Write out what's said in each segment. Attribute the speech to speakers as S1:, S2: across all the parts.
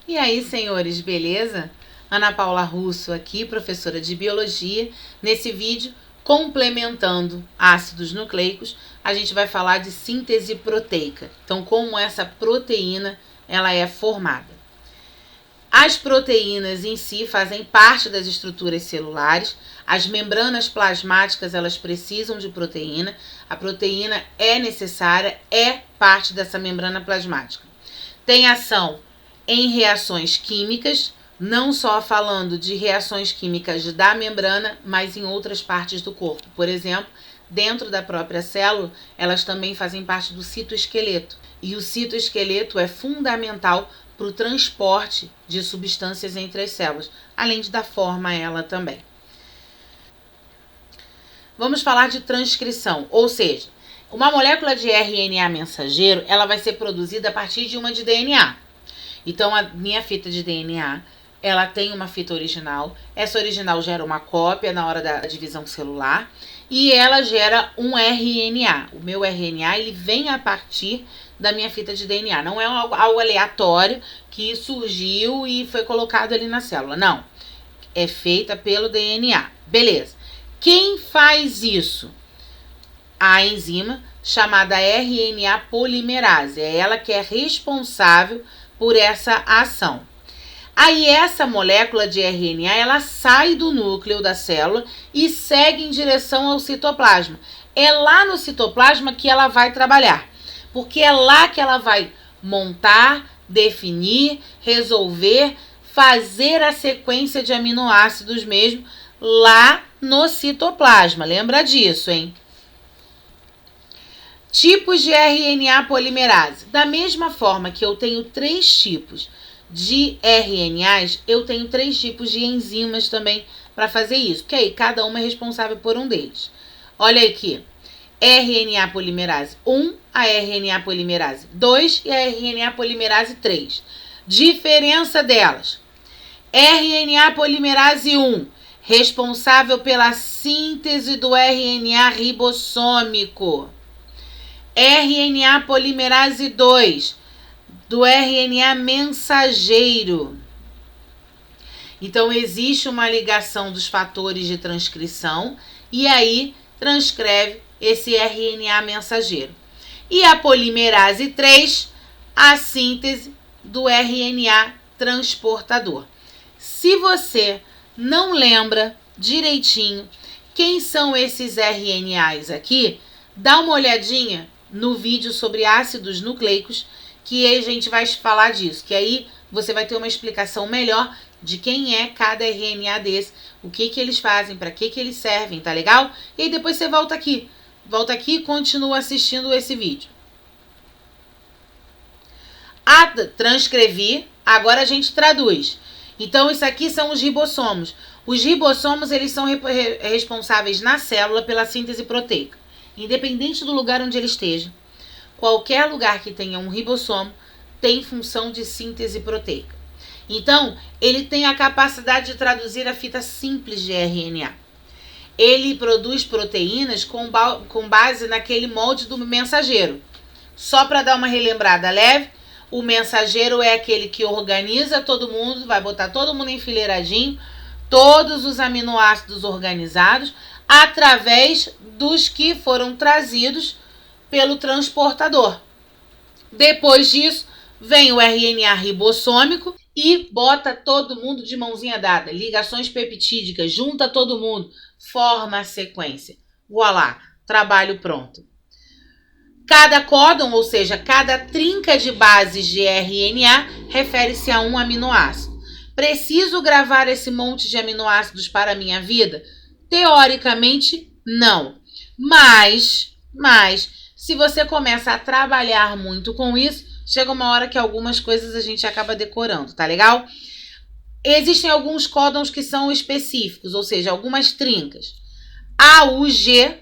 S1: E aí, senhores, beleza? Ana Paula Russo aqui, professora de Biologia. Nesse vídeo, complementando ácidos nucleicos, a gente vai falar de síntese proteica. Então, como essa proteína ela é formada. As proteínas em si fazem parte das estruturas celulares. As membranas plasmáticas, elas precisam de proteína. A proteína é necessária, é parte dessa membrana plasmática. Tem ação em reações químicas, não só falando de reações químicas da membrana, mas em outras partes do corpo. Por exemplo, dentro da própria célula, elas também fazem parte do citoesqueleto. E o citoesqueleto é fundamental para o transporte de substâncias entre as células, além de dar forma a ela também. Vamos falar de transcrição, ou seja, uma molécula de RNA mensageiro, ela vai ser produzida a partir de uma de DNA. Então, a minha fita de DNA, ela tem uma fita original. Essa original gera uma cópia na hora da divisão celular e ela gera um RNA. O meu RNA, ele vem a partir da minha fita de DNA. Não é algo aleatório que surgiu e foi colocado ali na célula. Não. É feita pelo DNA. Beleza. Quem faz isso? A enzima chamada RNA polimerase. É ela que é responsável por essa ação. Aí essa molécula de RNA, ela sai do núcleo da célula e segue em direção ao citoplasma. É lá no citoplasma que ela vai trabalhar, porque é lá que ela vai montar, definir, resolver, fazer a sequência de aminoácidos mesmo, lá no citoplasma. Lembra disso, hein? Tipos de RNA polimerase. Da mesma forma que eu tenho 3 tipos de RNAs, eu tenho 3 tipos de enzimas também para fazer isso. Porque aí cada uma é responsável por um deles. Olha aqui. RNA polimerase 1, a RNA polimerase 2 e a RNA polimerase 3. Diferença delas. RNA polimerase 1, responsável pela síntese do RNA ribossômico. RNA polimerase 2, do RNA mensageiro. Então, existe uma ligação dos fatores de transcrição e aí transcreve esse RNA mensageiro. E a polimerase 3, a síntese do RNA transportador. Se você não lembra direitinho quem são esses RNAs aqui, dá uma olhadinha no vídeo sobre ácidos nucleicos, que a gente vai falar disso, que aí você vai ter uma explicação melhor de quem é cada RNA desse, o que eles fazem, para que eles servem, tá legal? E aí depois você volta aqui e continua assistindo esse vídeo. Transcrevi, agora a gente traduz. Então, isso aqui são os ribossomos. Os ribossomos, eles são responsáveis na célula pela síntese proteica. Independente do lugar onde ele esteja, qualquer lugar que tenha um ribossomo tem função de síntese proteica. Então, ele tem a capacidade de traduzir a fita simples de RNA. Ele produz proteínas com base naquele molde do mensageiro. Só para dar uma relembrada leve, o mensageiro é aquele que organiza todo mundo, vai botar todo mundo enfileiradinho, todos os aminoácidos organizados, através dos que foram trazidos pelo transportador. Depois disso, vem o RNA ribossômico e bota todo mundo de mãozinha dada. Ligações peptídicas, junta todo mundo, forma a sequência. Voilá, trabalho pronto. Cada códon, ou seja, cada trinca de bases de RNA, refere-se a um aminoácido. Preciso gravar esse monte de aminoácidos para a minha vida? Teoricamente, não. Mas, se você começa a trabalhar muito com isso, chega uma hora que algumas coisas a gente acaba decorando, tá legal? Existem alguns códons que são específicos, ou seja, algumas trincas. A UG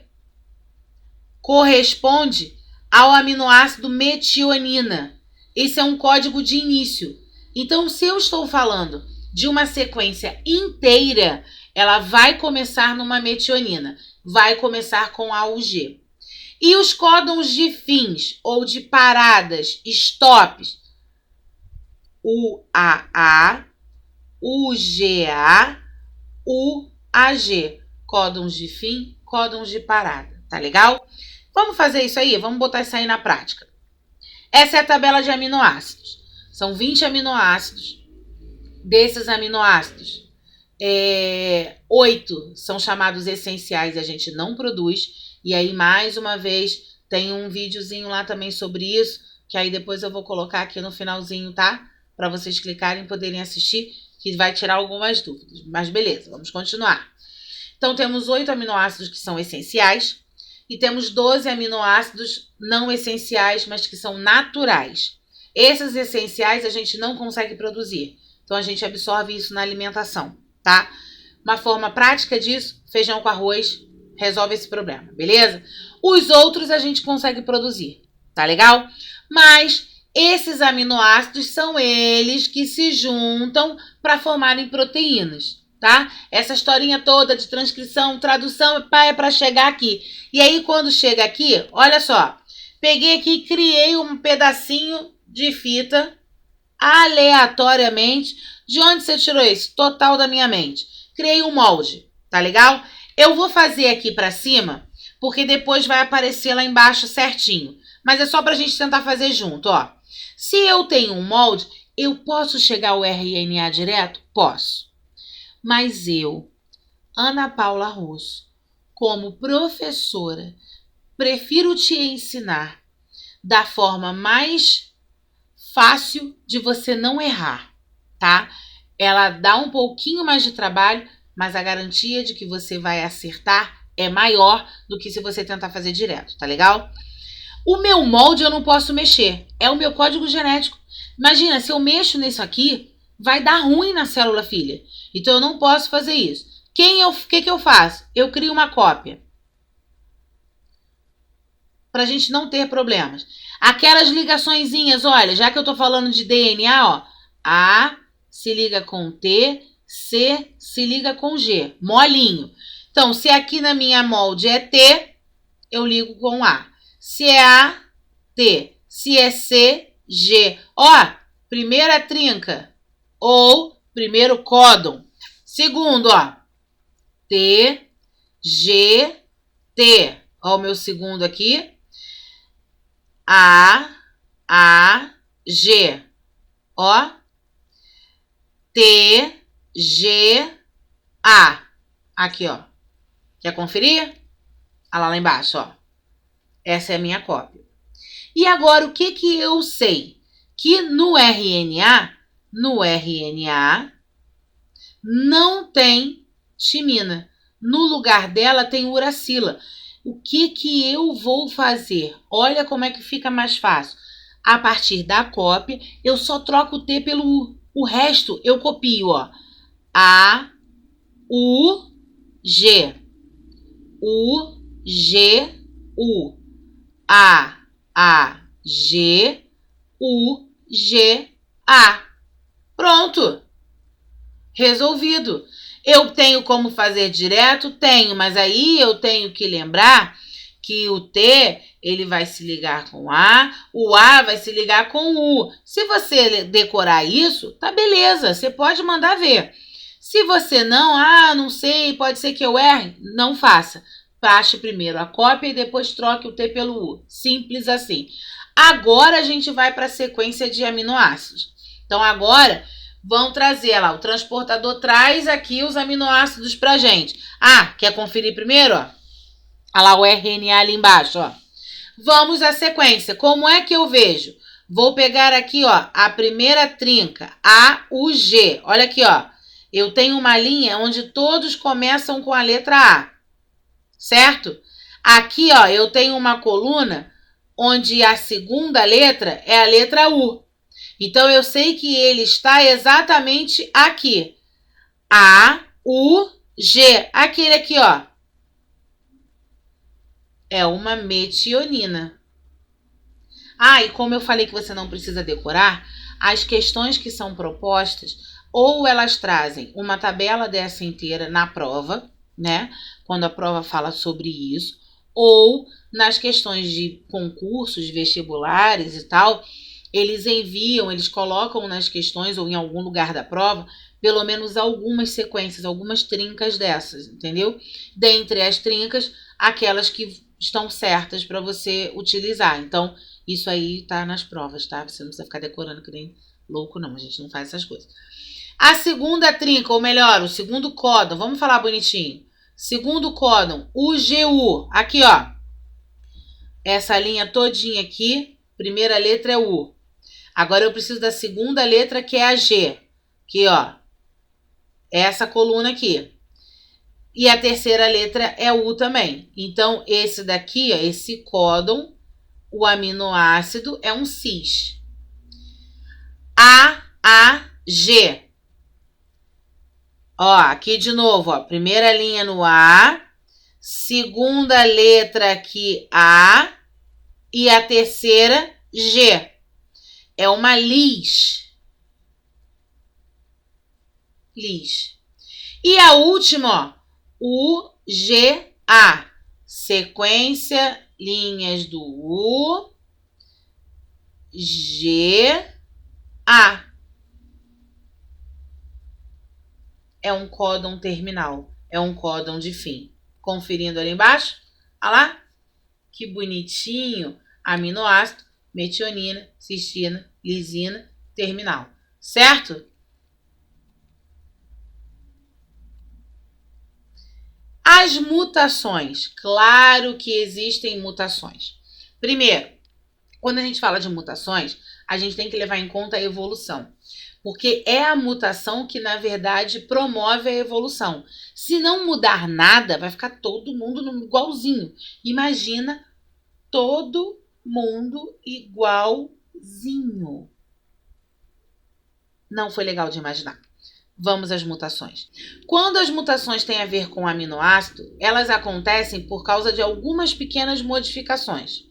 S1: corresponde ao aminoácido metionina. Esse é um código de início. Então, se eu estou falando de uma sequência inteira, ela vai começar numa metionina, vai começar com a UG. E os códons de fins ou de paradas, stops, UAA, UGA, UAG. Códons de fim, códons de parada. Tá legal? Vamos fazer isso aí? Vamos botar isso aí na prática. Essa é a tabela de aminoácidos. São 20 aminoácidos. Desses aminoácidos, 8 são chamados essenciais e a gente não produz. E aí, mais uma vez, tem um videozinho lá também sobre isso, que aí depois eu vou colocar aqui no finalzinho, tá? Para vocês clicarem e poderem assistir, que vai tirar algumas dúvidas. Mas beleza, vamos continuar. Então, temos 8 aminoácidos que são essenciais e temos 12 aminoácidos não essenciais, mas que são naturais. Esses essenciais a gente não consegue produzir, então a gente absorve isso na alimentação, tá? Uma forma prática disso, feijão com arroz, resolve esse problema, beleza? Os outros a gente consegue produzir, tá legal? Mas esses aminoácidos são eles que se juntam para formarem proteínas. Tá? Essa historinha toda de transcrição, tradução é para chegar aqui. E aí, quando chega aqui, olha só. Peguei aqui e criei um pedacinho de fita aleatoriamente. De onde você tirou isso? Total da minha mente. Criei um molde, tá legal? Eu vou fazer aqui para cima, porque depois vai aparecer lá embaixo certinho. Mas é só pra gente tentar fazer junto, ó. Se eu tenho um molde, eu posso chegar ao RNA direto? Posso. Mas eu, Ana Paula Russo, como professora, prefiro te ensinar da forma mais fácil de você não errar, tá? Ela dá um pouquinho mais de trabalho, mas a garantia de que você vai acertar é maior do que se você tentar fazer direto, tá legal? O meu molde eu não posso mexer, é o meu código genético. Imagina, se eu mexo nisso aqui, vai dar ruim na célula filha. Então, eu não posso fazer isso. O que eu faço? Eu crio uma cópia. Para a gente não ter problemas. Aquelas ligaçõezinhas, olha, já que eu estou falando de DNA, ó. A se liga com T, C se liga com G. Molinho. Então, se aqui na minha molde é T, eu ligo com A. Se é A, T. Se é C, G. Ó, primeira trinca. Ou primeiro códon. Segundo, ó. T, G, T. Ó o meu segundo aqui. A, G. Ó. T, G, A. Aqui, ó. Quer conferir? Olha lá embaixo, ó. Essa é a minha cópia. E agora, o que eu sei? Que no RNA não tem timina. No lugar dela tem uracila. O que eu vou fazer? Olha como é que fica mais fácil. A partir da cópia, eu só troco o T pelo U. O resto eu copio, ó. A, U, G. U, G, U. A, G, U, G, A. Pronto. Resolvido. Eu tenho como fazer direto? Tenho, mas aí eu tenho que lembrar que o T, ele vai se ligar com A, o A vai se ligar com o U. Se você decorar isso, tá beleza, você pode mandar ver. Se você não sei, pode ser que eu erre, não faça. Baixe primeiro a cópia e depois troque o T pelo U. Simples assim. Agora a gente vai para a sequência de aminoácidos. Então agora vão trazer lá, o transportador traz aqui os aminoácidos pra gente. Quer conferir primeiro, ó? Olha lá o RNA ali embaixo, ó. Vamos à sequência. Como é que eu vejo? Vou pegar aqui, ó, a primeira trinca, A, U, G. Olha aqui, ó. Eu tenho uma linha onde todos começam com a letra A. Certo? Aqui, ó, eu tenho uma coluna onde a segunda letra é a letra U. Então, eu sei que ele está exatamente aqui. A, U, G. Aquele aqui, ó. É uma metionina. E como eu falei que você não precisa decorar, as questões que são propostas, ou elas trazem uma tabela dessa inteira na prova, né? Quando a prova fala sobre isso, ou nas questões de concursos vestibulares e tal, eles enviam, eles colocam nas questões ou em algum lugar da prova, pelo menos algumas sequências, algumas trincas dessas, entendeu? Dentre as trincas, aquelas que estão certas para você utilizar. Então, isso aí tá nas provas, tá? Você não precisa ficar decorando que nem louco, não. A gente não faz essas coisas. A segunda trinca, ou melhor, o segundo códon, vamos falar bonitinho. Segundo códon, UGU. Aqui, ó. Essa linha todinha aqui, primeira letra é U. Agora eu preciso da segunda letra, que é a G. Aqui, ó. Essa coluna aqui. E a terceira letra é U também. Então, esse daqui, ó, esse códon, o aminoácido é um cis. AG. Ó, aqui de novo, ó. Primeira linha no A. Segunda letra aqui, A. E a terceira, G. É uma lis. Lis. E a última, ó, UGA. Sequência, linhas do U, G, A. É um códon terminal. É um códon de fim. Conferindo ali embaixo. Olha lá. Que bonitinho. Aminoácido, metionina, cistina, lisina, terminal. Certo? As mutações. Claro que existem mutações. Primeiro, quando a gente fala de mutações, a gente tem que levar em conta a evolução. Porque é a mutação que, na verdade, promove a evolução. Se não mudar nada, vai ficar todo mundo igualzinho. Imagina todo mundo igualzinho. Não foi legal de imaginar. Vamos às mutações. Quando as mutações têm a ver com aminoácido, elas acontecem por causa de algumas pequenas modificações.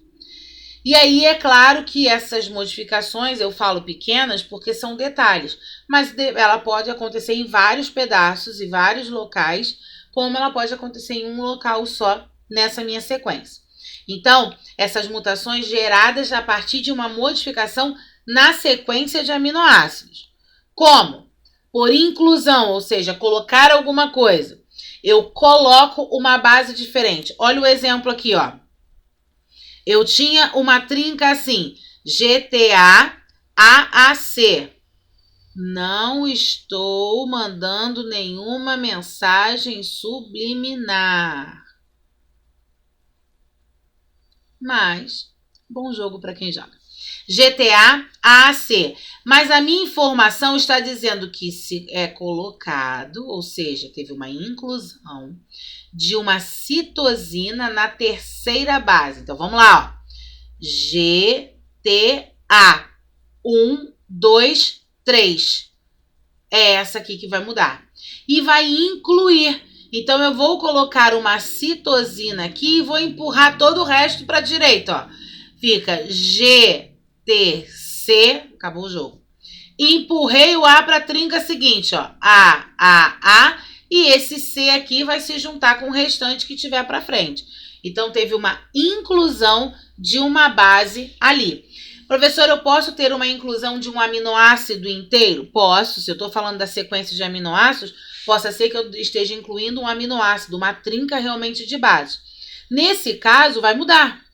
S1: E aí é claro que essas modificações, eu falo pequenas porque são detalhes, mas ela pode acontecer em vários pedaços e vários locais, como ela pode acontecer em um local só nessa minha sequência. Então, essas mutações geradas a partir de uma modificação na sequência de aminoácidos. Como? Por inclusão, ou seja, colocar alguma coisa. Eu coloco uma base diferente. Olha o exemplo aqui, ó. Eu tinha uma trinca assim, GTA-AAC. Não estou mandando nenhuma mensagem subliminar. Mas, bom jogo para quem joga. GTA-AAC. Mas a minha informação está dizendo que se é colocado, ou seja, teve uma inclusão de uma citosina na terceira base. Então, vamos lá, ó. GTA 1, 2, 3. É essa aqui que vai mudar. E vai incluir. Então, eu vou colocar uma citosina aqui e vou empurrar todo o resto para a direita, ó. Fica GTC. Acabou o jogo. Empurrei o A para a trinca seguinte, ó. A. E esse C aqui vai se juntar com o restante que tiver para frente. Então, teve uma inclusão de uma base ali. Professor, eu posso ter uma inclusão de um aminoácido inteiro? Posso. Se eu estou falando da sequência de aminoácidos, possa ser que eu esteja incluindo um aminoácido, uma trinca realmente de base. Nesse caso, vai mudar.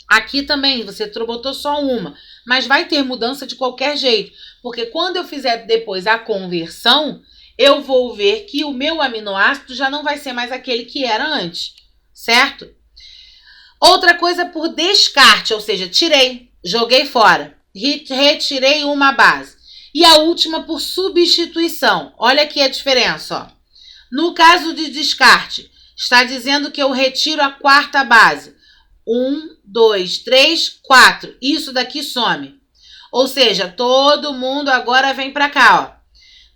S1: Aqui também, você botou só uma, mas vai ter mudança de qualquer jeito. Porque quando eu fizer depois a conversão, eu vou ver que o meu aminoácido já não vai ser mais aquele que era antes, certo? Outra coisa por descarte, ou seja, tirei, joguei fora, retirei uma base. E a última por substituição. Olha aqui a diferença, ó. No caso de descarte, está dizendo que eu retiro a quarta base. 1, 2, 3, 4. Isso daqui some. Ou seja, todo mundo agora vem para cá, ó.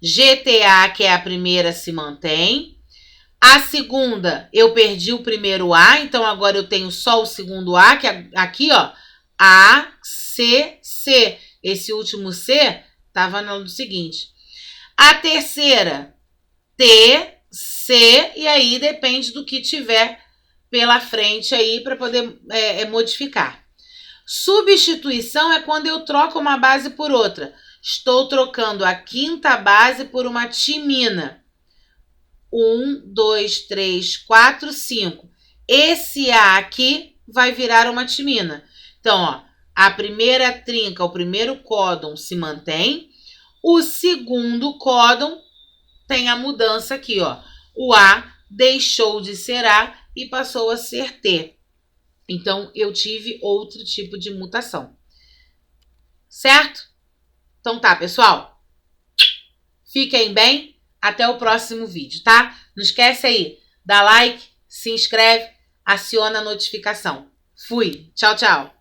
S1: GTA, que é a primeira, se mantém. A segunda, eu perdi o primeiro A, então agora eu tenho só o segundo A, que é aqui, ó. A, C, C. Esse último C estava no seguinte. A terceira, T, C, e aí depende do que tiver pela frente aí para poder modificar. Substituição é quando eu troco uma base por outra. Estou trocando a quinta base por uma timina. 1, 2, 3, 4, 5. Esse A aqui vai virar uma timina. Então, ó, a primeira trinca, o primeiro códon se mantém. O segundo códon tem a mudança aqui, ó. O A deixou de ser A e passou a ser T. Então, eu tive outro tipo de mutação. Certo? Então tá, pessoal. Fiquem bem. Até o próximo vídeo, tá? Não esquece aí, dá like, se inscreve, aciona a notificação. Fui. Tchau, tchau.